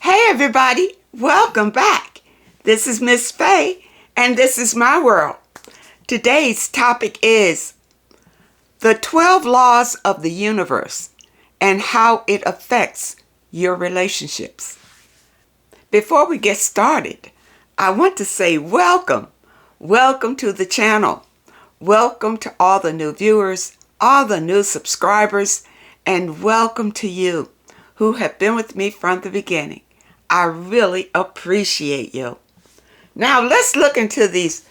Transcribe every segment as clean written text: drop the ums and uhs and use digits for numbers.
Hey everybody, welcome back. This is Miss Faye and this is my world. Today's topic is the 12 laws of the universe and how it affects your relationships. Before we get started, I want to say welcome. Welcome to the channel. Welcome to all the new viewers, all the new subscribers, and welcome to you who have been with me from the beginning. I really appreciate you. Now let's look into these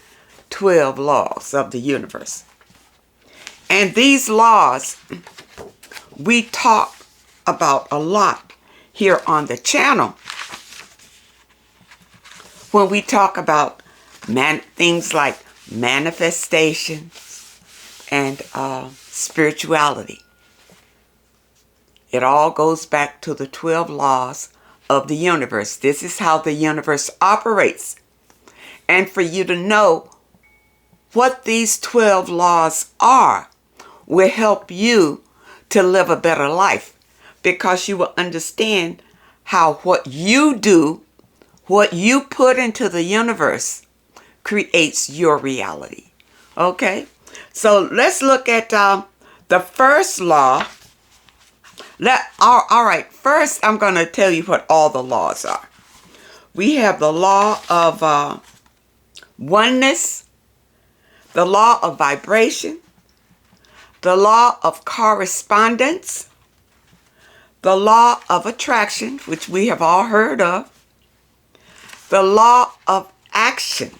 12 laws of the universe. And these laws we talk about a lot here on the channel when we talk about things like manifestation and spirituality. It all goes back to the 12 laws of the universe. This is how the universe operates. And for you to know what these 12 laws are will help you to live a better life, because you will understand how what you do, what you put into the universe, creates your reality. Okay? So let's look at the first law. All right, first I'm going to tell you what all the laws are. We have the law of oneness, the law of vibration, the law of correspondence, the law of attraction, which we have all heard of, the law of action,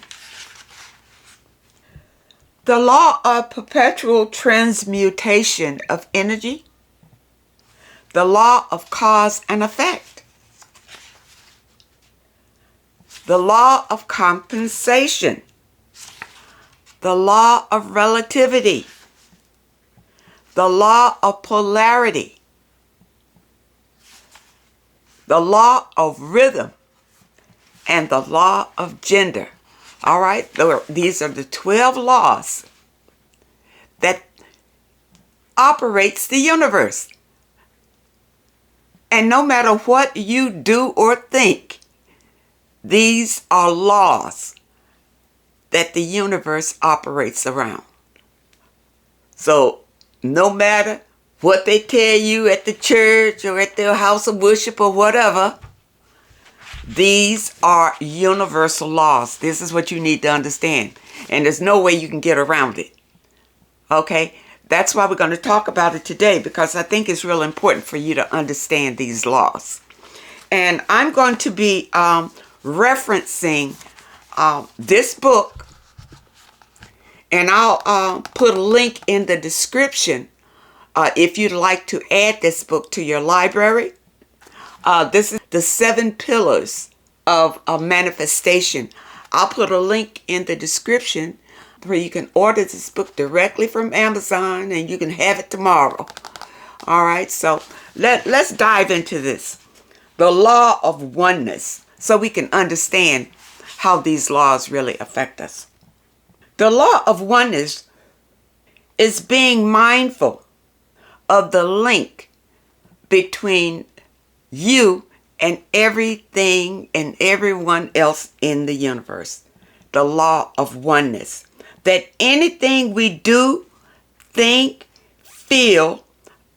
the law of perpetual transmutation of energy, the law of cause and effect, the law of compensation, the law of relativity, the law of polarity, the law of rhythm, and the law of gender. All right, these are the 12 laws that operates the universe. And no matter what you do or think, these are laws that the universe operates around. So no matter what they tell you at the church or at their house of worship or whatever, these are universal laws. This is what you need to understand. And there's no way you can get around it. Okay? That's why we're going to talk about it today, because I think it's real important for you to understand these laws. And I'm going to be referencing this book, and I'll put a link in the description if you'd like to add this book to your library. This is the 7 Pillars of Manifestation. I'll put a link in the description where you can order this book directly from Amazon and you can have it tomorrow. All right, so let's dive into this. The law of oneness, so we can understand how these laws really affect us. The law of oneness is being mindful of the link between you and everything and everyone else in the universe. The law of oneness. That anything we do, think, feel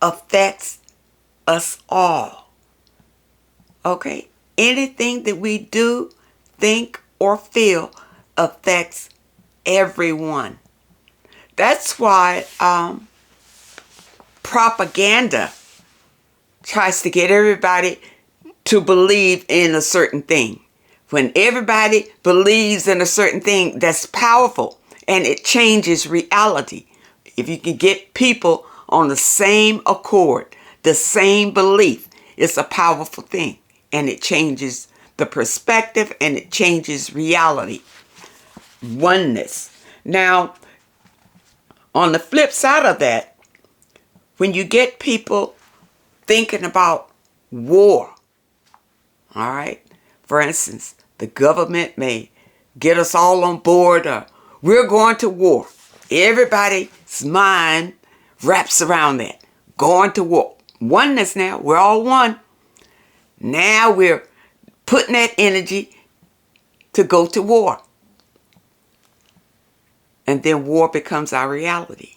affects us all. Okay? Anything that we do, think, or feel affects everyone. That's why propaganda tries to get everybody to believe in a certain thing. When everybody believes in a certain thing, that's powerful. And it changes reality. If you can get people on the same accord, the same belief, it's a powerful thing. And it changes the perspective and it changes reality. Oneness. Now, on the flip side of that, when you get people thinking about war, all right? For instance, the government may get us all on board, we're going to war. Everybody's mind wraps around that. Going to war. Oneness now. We're all one. Now we're putting that energy to go to war. And then war becomes our reality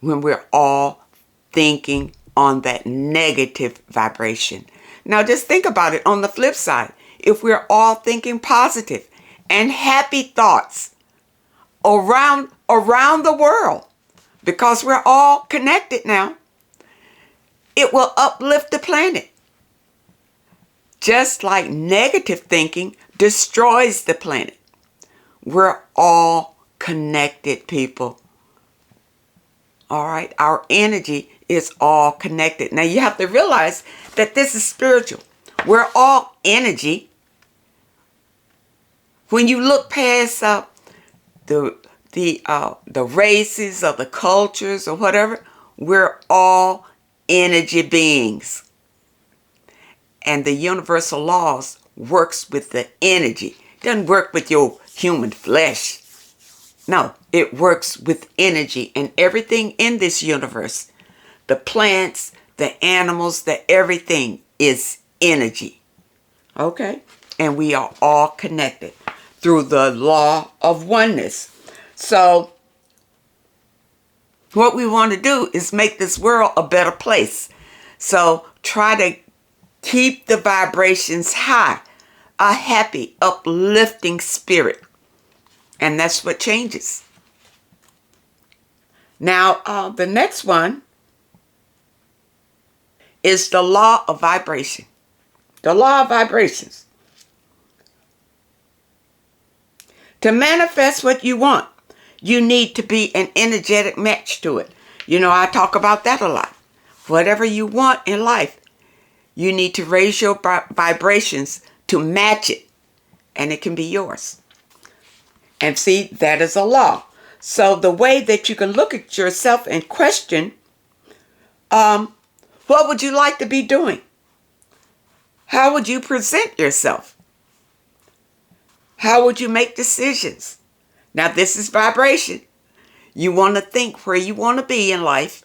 when we're all thinking on that negative vibration. Now just think about it on the flip side. If we're all thinking positive and happy thoughts around the world, because we're all connected now, it will uplift the planet. Just like negative thinking destroys the planet. We're all connected, people. All right? Our energy is all connected. Now you have to realize that this is spiritual. We're all energy. When you look past the races or the cultures or whatever, we're all energy beings. And the universal laws works with the energy. It doesn't work with your human flesh. No, it works with energy. And everything in this universe, the plants, the animals, the everything is energy. Okay? And we are all connected through the law of oneness. So what we want to do is make this world a better place. So try to keep the vibrations high, a happy, uplifting spirit. And that's what changes. Now, the next one is the law of vibration. The law of vibrations. To manifest what you want, you need to be an energetic match to it. You know, I talk about that a lot. Whatever you want in life, you need to raise your vibrations to match it, and it can be yours. And see, that is a law. So the way that you can look at yourself and question, what would you like to be doing? How would you present yourself? How would you make decisions? Now, this is vibration. You want to think where you want to be in life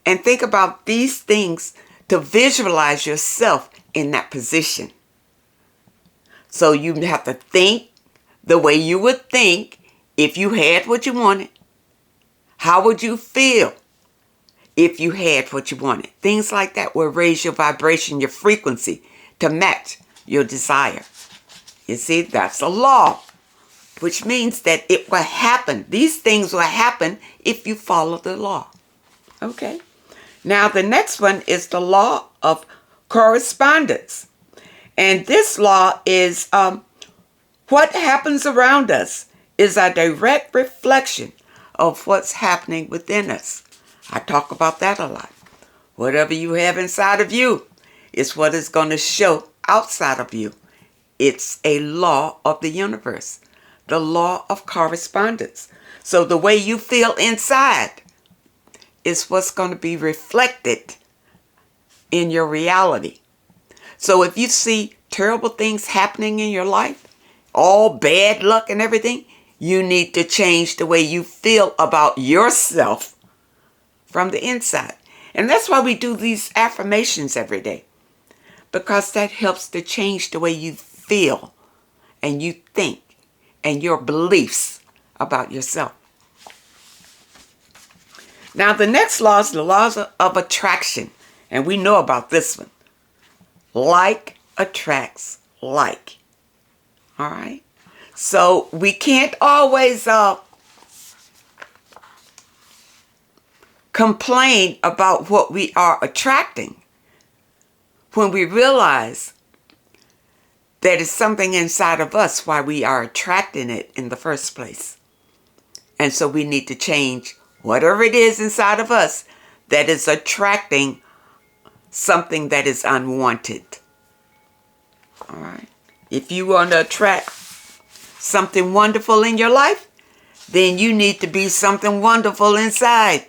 and think about these things to visualize yourself in that position. So you have to think the way you would think if you had what you wanted. How would you feel if you had what you wanted? Things like that will raise your vibration, your frequency to match your desire. You see, that's a law, which means that it will happen. These things will happen if you follow the law. Okay. Now, the next one is the law of correspondence. And this law is what happens around us is a direct reflection of what's happening within us. I talk about that a lot. Whatever you have inside of you is what is going to show outside of you. It's a law of the universe, the law of correspondence. So the way you feel inside is what's going to be reflected in your reality. So if you see terrible things happening in your life, all bad luck and everything, you need to change the way you feel about yourself from the inside. And that's why we do these affirmations every day, because that helps to change the way you feel and you think and your beliefs about yourself. Now, the next law is the laws of attraction. And we know about this one. Like attracts like. All right? So we can't always complain about what we are attracting when we realize that it's something inside of us why we are attracting it in the first place. And so we need to change whatever it is inside of us that is attracting something that is unwanted. All right. If you want to attract something wonderful in your life, then you need to be something wonderful inside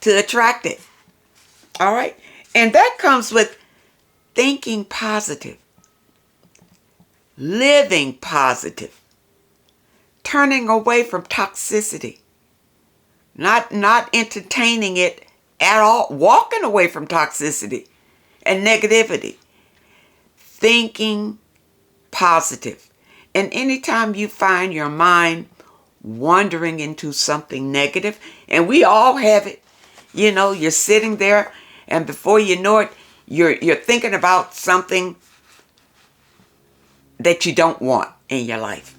to attract it. All right. And that comes with thinking positive, living positive, turning away from toxicity, not entertaining it at all, walking away from toxicity and negativity. thinking positive. And anytime you find your mind wandering into something negative, and we all have it, you know, you're sitting there and before you know it, you're thinking about something that you don't want in your life.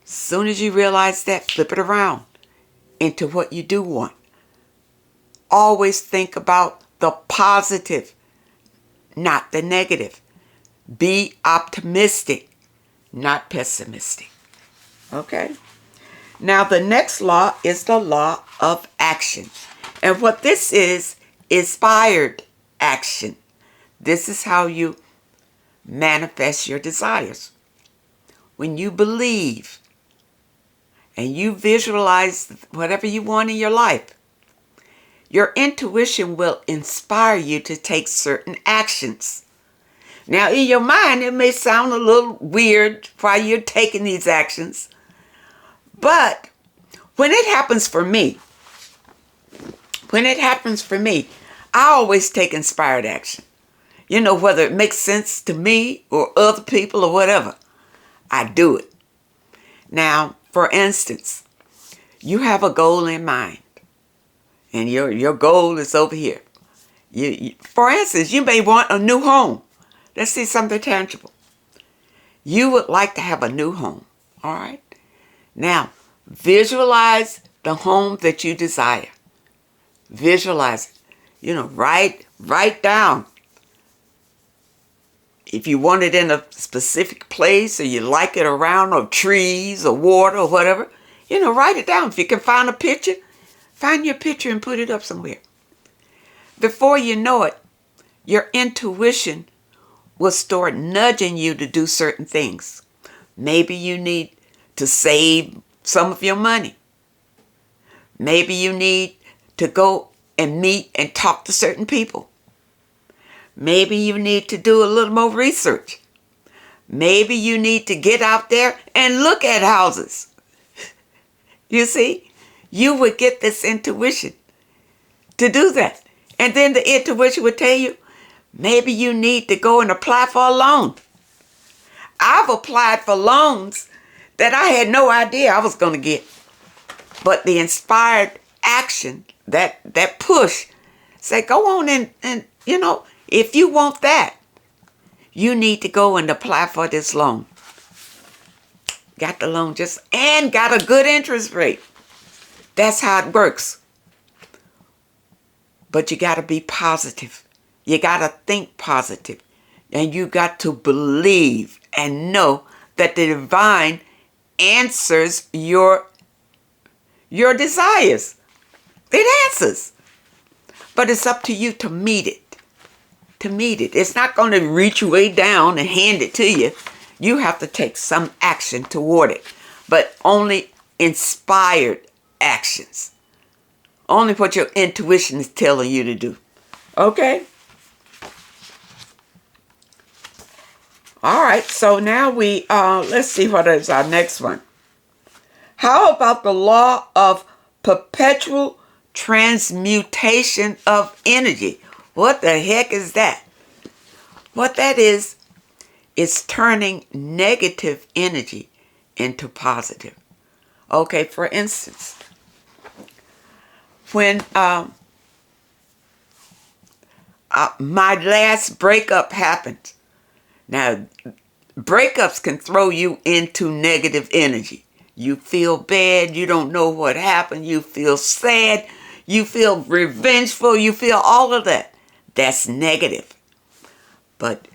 As soon as you realize that, flip it around into what you do want. Always think about the positive, not the negative. Be optimistic, not pessimistic. Okay? Now the next law is the law of action. And what this is inspired action. This is how you manifest your desires. When you believe and you visualize whatever you want in your life, your intuition will inspire you to take certain actions. Now, in your mind, it may sound a little weird while you're taking these actions, but when it happens for me, I always take inspired action. You know, whether it makes sense to me or other people or whatever, I do it. Now, for instance, you have a goal in mind, and your goal is over here. For instance, you may want a new home. Let's see something tangible. You would like to have a new home, all right? Now, visualize the home that you desire. Visualize it. You know, write down. If you want it in a specific place or you like it around or trees or water or whatever, you know, write it down. If you can find a picture, find your picture and put it up somewhere. Before you know it, your intuition will start nudging you to do certain things. Maybe you need to save some of your money. Maybe you need to go and meet and talk to certain people. Maybe you need to do a little more research. Maybe you need to get out there and look at houses. You see, you would get this intuition to do that. And then the intuition would tell you, maybe you need to go and apply for a loan. I've applied for loans that I had no idea I was going to get. But the inspired action, that push, say, go on and you know, if you want that, you need to go and apply for this loan. Got the loan and got a good interest rate. That's how it works. But you got to be positive. You got to think positive. And you got to believe and know that the divine answers your desires. It answers. But it's up to you to meet it. It's not going to reach way down and hand it to you. You have to take some action toward it. But only inspired actions. Only what your intuition is telling you to do. Okay? All right, so now let's see what is our next one. How about the law of perpetual transmutation of energy? What the heck is that? What that is turning negative energy into positive. Okay, for instance, when my last breakup happened. Now, breakups can throw you into negative energy. You feel bad. You don't know what happened. You feel sad. You feel revengeful. You feel all of that. That's negative. But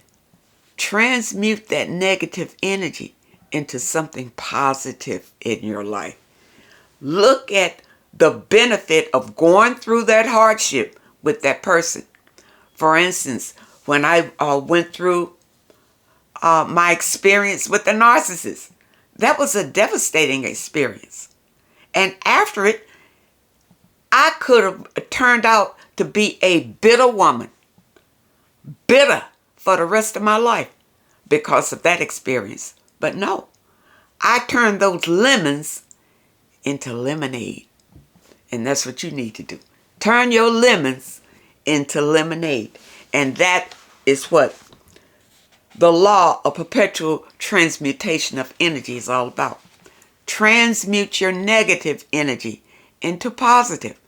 transmute that negative energy into something positive in your life. Look at the benefit of going through that hardship with that person. For instance, when I went through my experience with the narcissist, that was a devastating experience. And after it, I could have turned out to be a bitter woman. Bitter for the rest of my life because of that experience. But no, I turned those lemons into lemonade. And that's what you need to do. Turn your lemons into lemonade. And that is what the law of perpetual transmutation of energy is all about. Transmute your negative energy into positive.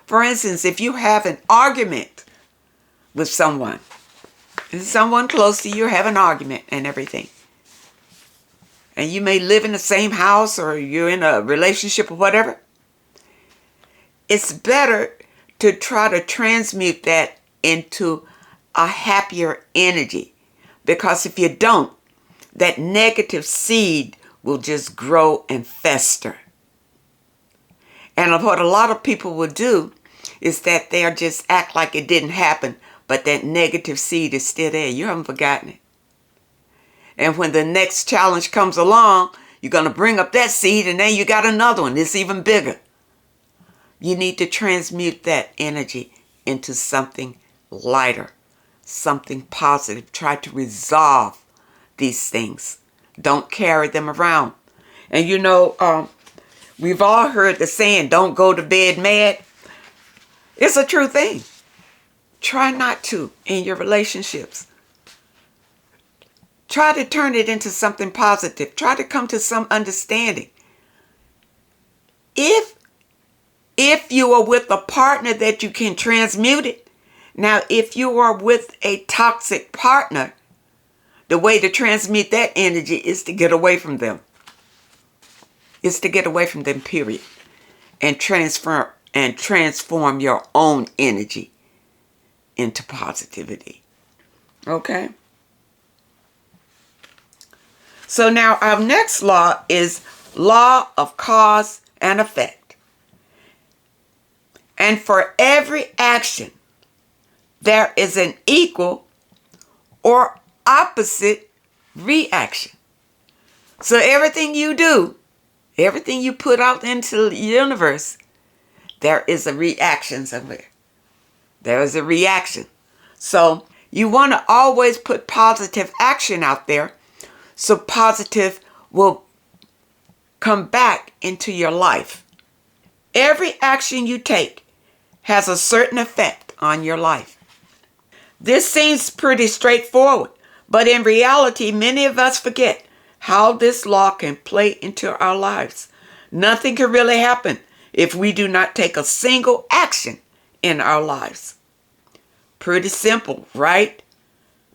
For instance, if you have an argument with someone close to you, have an argument and everything, and you may live in the same house or you're in a relationship or whatever, it's better to try to transmute that into a happier energy. Because if you don't, that negative seed will just grow and fester. And what a lot of people will do is that they'll just act like it didn't happen, but that negative seed is still there. You haven't forgotten it. And when the next challenge comes along, you're going to bring up that seed, and then you got another one. It's even bigger. You need to transmute that energy into something lighter, something positive. Try to resolve these things. Don't carry them around. And you know, we've all heard the saying, don't go to bed mad. It's a true thing. Try not to in your relationships. Try to turn it into something positive. Try to come to some understanding. If you are with a partner that you can transmute it. Now, if you are with a toxic partner, the way to transmute that energy is to get away from them. It's to get away from them, period. And transform your own energy into positivity. Okay? So now our next law is law of cause and effect. And for every action, there is an equal or opposite reaction. So everything you do, everything you put out into the universe, there is a reaction somewhere. There is a reaction. So you want to always put positive action out there, so positive will come back into your life. Every action you take has a certain effect on your life. This seems pretty straightforward, but in reality, many of us forget how this law can play into our lives. Nothing can really happen if we do not take a single action in our lives. Pretty simple, right?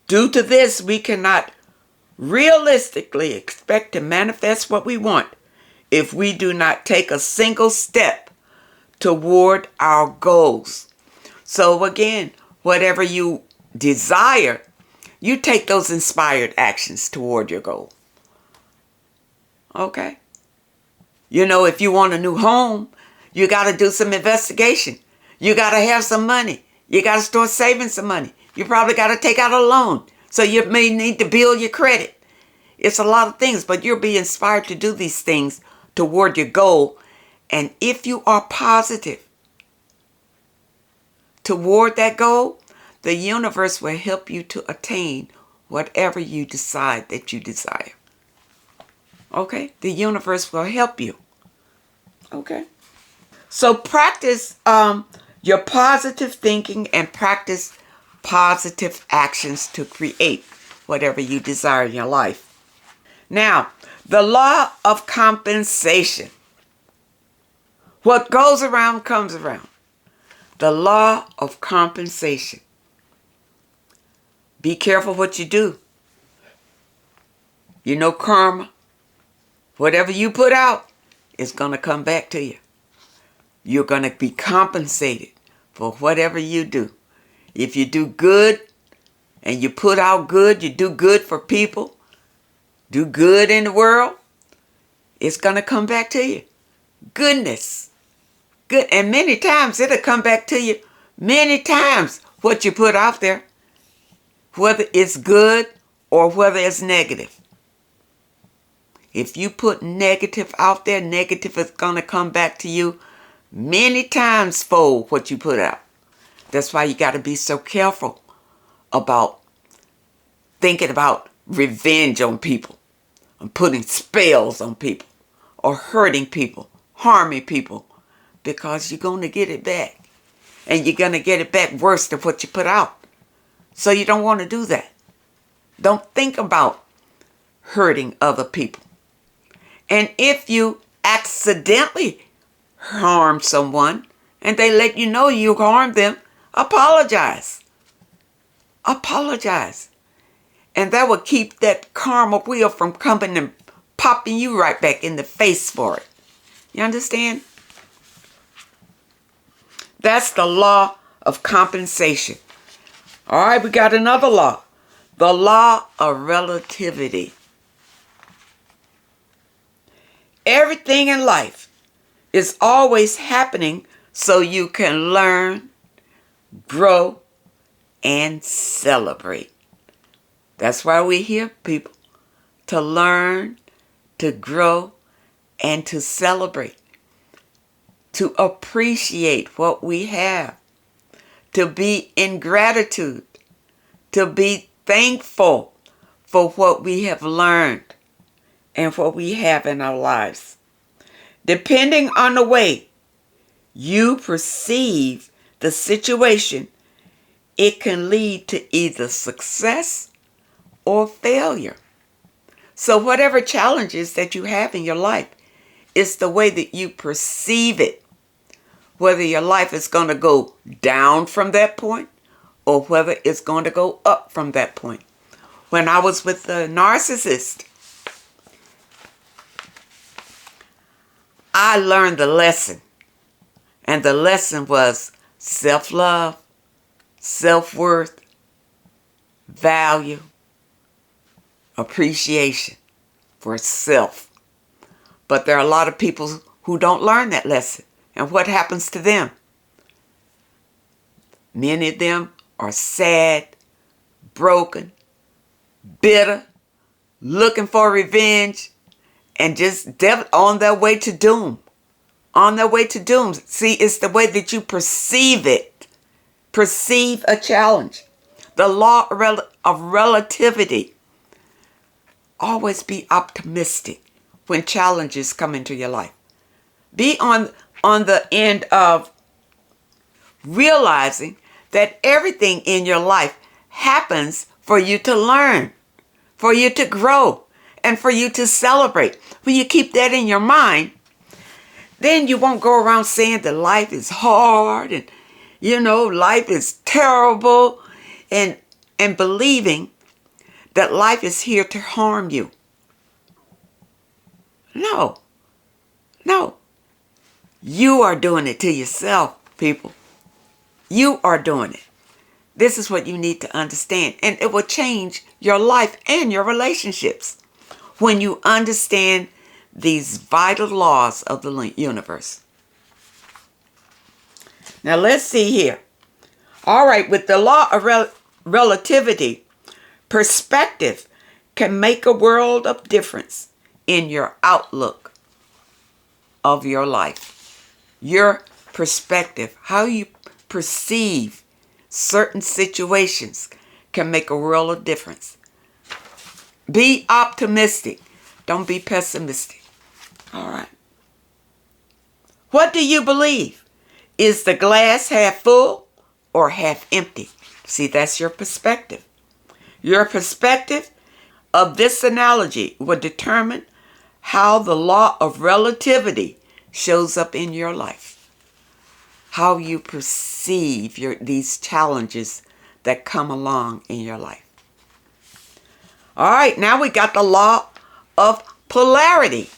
Due to this, we cannot realistically expect to manifest what we want if we do not take a single step toward our goals. So again, whatever you desire, you take those inspired actions toward your goal. Okay? You know, if you want a new home, you got to do some investigation. You got to have some money. You got to start saving some money. You probably got to take out a loan. So you may need to build your credit. It's a lot of things, but you'll be inspired to do these things toward your goal. And if you are positive toward that goal, the universe will help you to attain whatever you decide that you desire. Okay? The universe will help you. Okay? So practice your positive thinking and practice positive actions to create whatever you desire in your life. Now, the law of compensation. What goes around comes around. The law of compensation. Be careful what you do. You know karma. Whatever you put out is going to come back to you. You're going to be compensated for whatever you do. If you do good and you put out good, you do good for people, do good in the world, it's going to come back to you. Goodness. Good. And many times it'll come back to you many times what you put out there, whether it's good or whether it's negative. If you put negative out there, negative is going to come back to you many times fold what you put out. That's why you got to be so careful about thinking about revenge on people, and putting spells on people, or hurting people, harming people, because you're going to get it back. And you're going to get it back worse than what you put out. So you don't want to do that. Don't think about hurting other people. And if you accidentally harm someone and they let you know you harmed them, apologize. Apologize. And that will keep that karma wheel from coming and popping you right back in the face for it. You understand? That's the law of compensation. All right, we got another law. The law of relativity. Everything in life is always happening so you can learn, grow, and celebrate. That's why we're here, people. To learn, to grow, and to celebrate. To appreciate what we have. To be in gratitude. To be thankful for what we have learned and what we have in our lives. Depending on the way you perceive the situation, it can lead to either success or failure. So whatever challenges that you have in your life, it's the way that you perceive it. Whether your life is going to go down from that point or whether it's going to go up from that point. When I was with the narcissist, I learned the lesson. And the lesson was self-love, self-worth, value, appreciation for self. But there are a lot of people who don't learn that lesson. And what happens to them? Many of them are sad, broken, bitter, looking for revenge, and just on their way to doom. On their way to doom. See, it's the way that you perceive it. Perceive a challenge. The law of relativity. Always be optimistic when challenges come into your life. Be on the end of realizing that everything in your life happens for you to learn, for you to grow, and for you to celebrate. When you keep that in your mind, then you won't go around saying that life is hard and, life is terrible and believing that life is here to harm you. No. You are doing it to yourself, people. You are doing it. This is what you need to understand. And it will change your life and your relationships when you understand these vital laws of the universe. Now let's see here. All right, with the law of relativity, perspective can make a world of difference in your outlook of your life. Your perspective, how you perceive certain situations can make a world of difference. Be optimistic. Don't be pessimistic. All right. What do you believe? Is the glass half full or half empty? See, that's your perspective. Your perspective of this analogy will determine how the law of relativity shows up in your life. How you perceive these challenges that come along in your life. All right, now we got the law of polarity.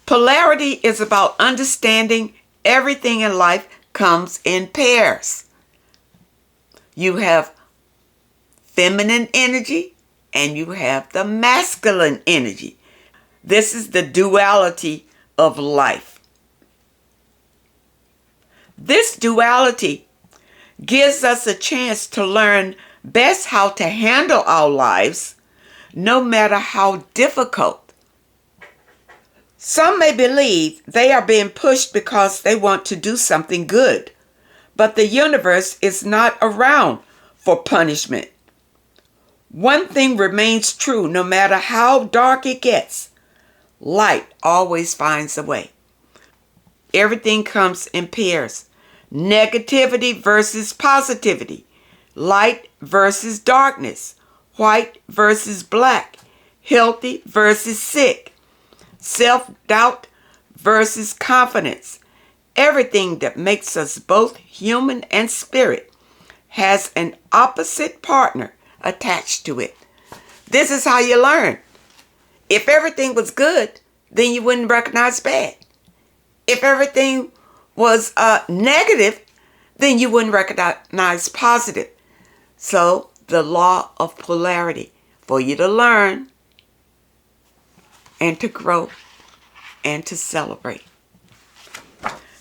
Polarity is about understanding everything in life comes in pairs. You have feminine energy and you have the masculine energy. This is the duality of life. This duality gives us a chance to learn best how to handle our lives, no matter how difficult. Some may believe they are being pushed because they want to do something good, but the universe is not around for punishment. One thing remains true no matter how dark it gets. Light always finds a way. Everything comes in pairs. Negativity versus positivity. light versus darkness, white versus black, healthy versus sick, self-doubt versus confidence. Everything that makes us both human and spirit has an opposite partner attached to it. This is how you learn. If everything was good, then you wouldn't recognize bad. If everything was negative, then you wouldn't recognize positive. So the law of polarity, for you to learn and to grow and to celebrate.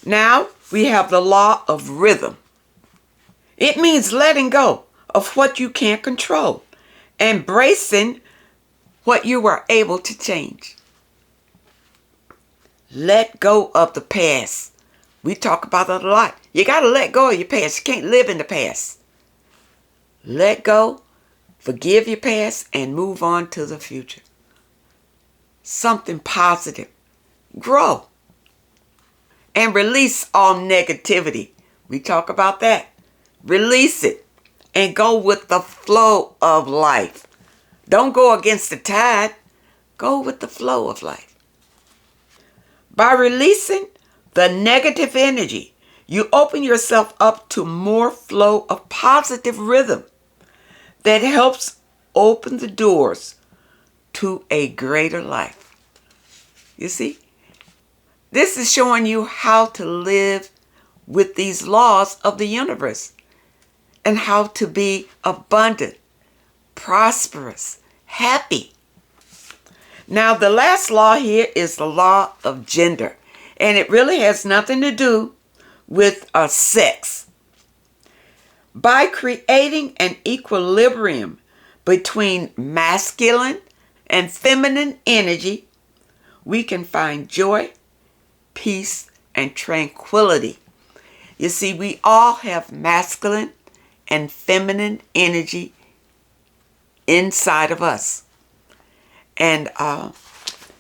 Now we have the law of rhythm. It means letting go of what you can't control, embracing what you were able to change. Let go of the past. We talk about it a lot. You got to let go of your past. You can't live in the past. Let go, forgive your past, and move on to the future. Something positive. Grow. And release all negativity. We talk about that. Release it and go with the flow of life. Don't go against the tide. Go with the flow of life. By releasing the negative energy, you open yourself up to more flow of positive rhythm that helps open the doors to a greater life. You see? This is showing you how to live with these laws of the universe and how to be abundant, prosperous, happy. Now, the last law here is the law of gender, and it really has nothing to do with sex. By creating an equilibrium between masculine and feminine energy, we can find joy, peace, and tranquility. You see, we all have masculine and feminine energy inside of us. And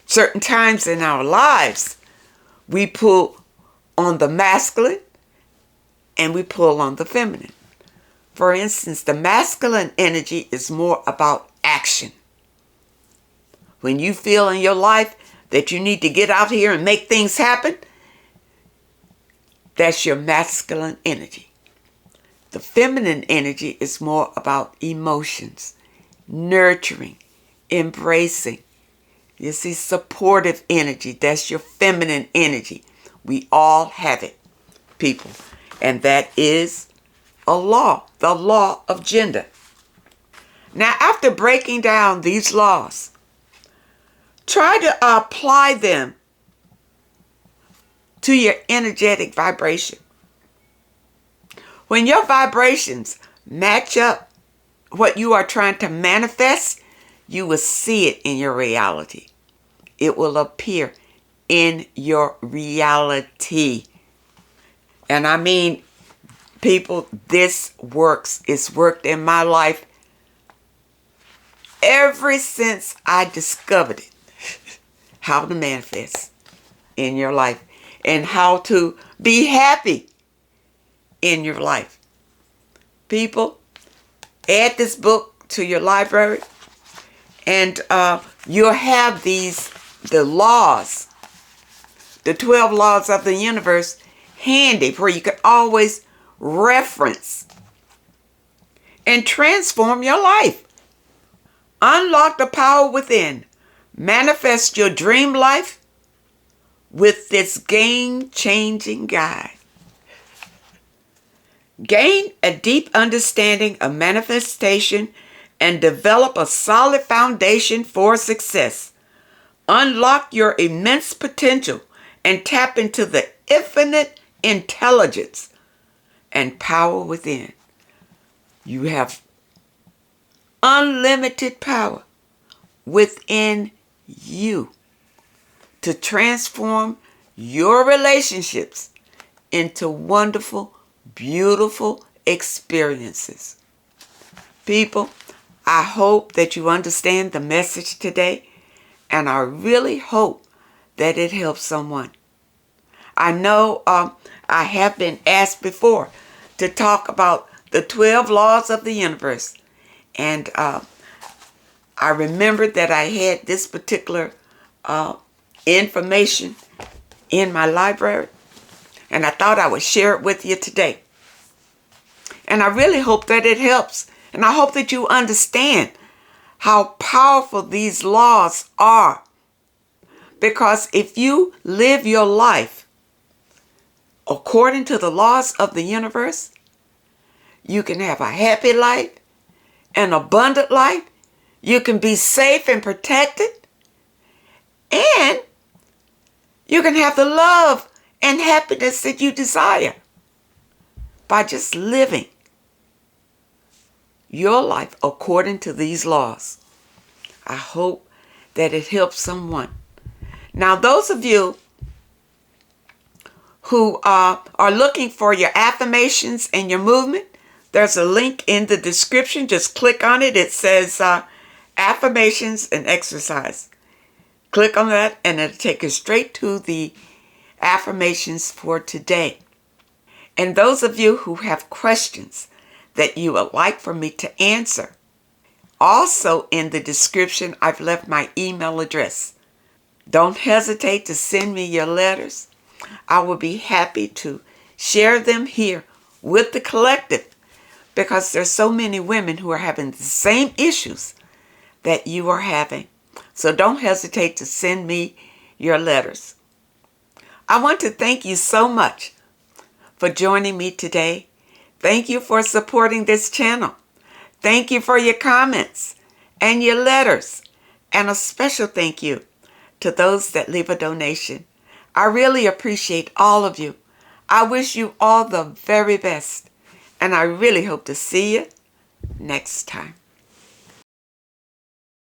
certain times in our lives, we pull on the masculine and we pull on the feminine. For instance, the masculine energy is more about action. When you feel in your life that you need to get out here and make things happen, that's your masculine energy. The feminine energy is more about emotions, nurturing, embracing. You see, supportive energy, that's your feminine energy. We all have it, people. And that is a law, the law of gender. Now, after breaking down these laws, try to apply them to your energetic vibration. When your vibrations match up what you are trying to manifest, you will see it in your reality. It will appear in your reality. And I mean, people, this works. It's worked in my life ever since I discovered it. How to manifest in your life and how to be happy in your life. People, add this book to your library and you'll have the laws, the 12 laws of the universe handy where you can always reference and transform your life. Unlock the power within. Manifest your dream life with this game-changing guide. Gain a deep understanding of manifestation and develop a solid foundation for success. Unlock your immense potential and tap into the infinite intelligence and power within. You have unlimited power within you to transform your relationships into wonderful, beautiful experiences. People, I hope that you understand the message today, and I really hope that it helps someone. I know I have been asked before to talk about the 12 laws of the universe. And I remembered that I had this particular information in my library, and I thought I would share it with you today. And I really hope that it helps, and I hope that you understand how powerful these laws are. Because if you live your life according to the laws of the universe, you can have a happy life, an abundant life, you can be safe and protected, and you can have the love and happiness that you desire by just living your life according to these laws. I hope that it helps someone. Now, those of you who are looking for your affirmations and your movement, there's a link in the description. Just click on it. It says affirmations and exercise. Click on that and it'll take you straight to the affirmations for today. And those of you who have questions that you would like for me to answer, also in the description, I've left my email address. Don't hesitate to send me your letters. I will be happy to share them here with the collective, because there's so many women who are having the same issues that you are having. So don't hesitate to send me your letters. I want to thank you so much for joining me today. Thank you for supporting this channel. Thank you for your comments and your letters. And a special thank you to those that leave a donation. I really appreciate all of you. I wish you all the very best. And I really hope to see you next time.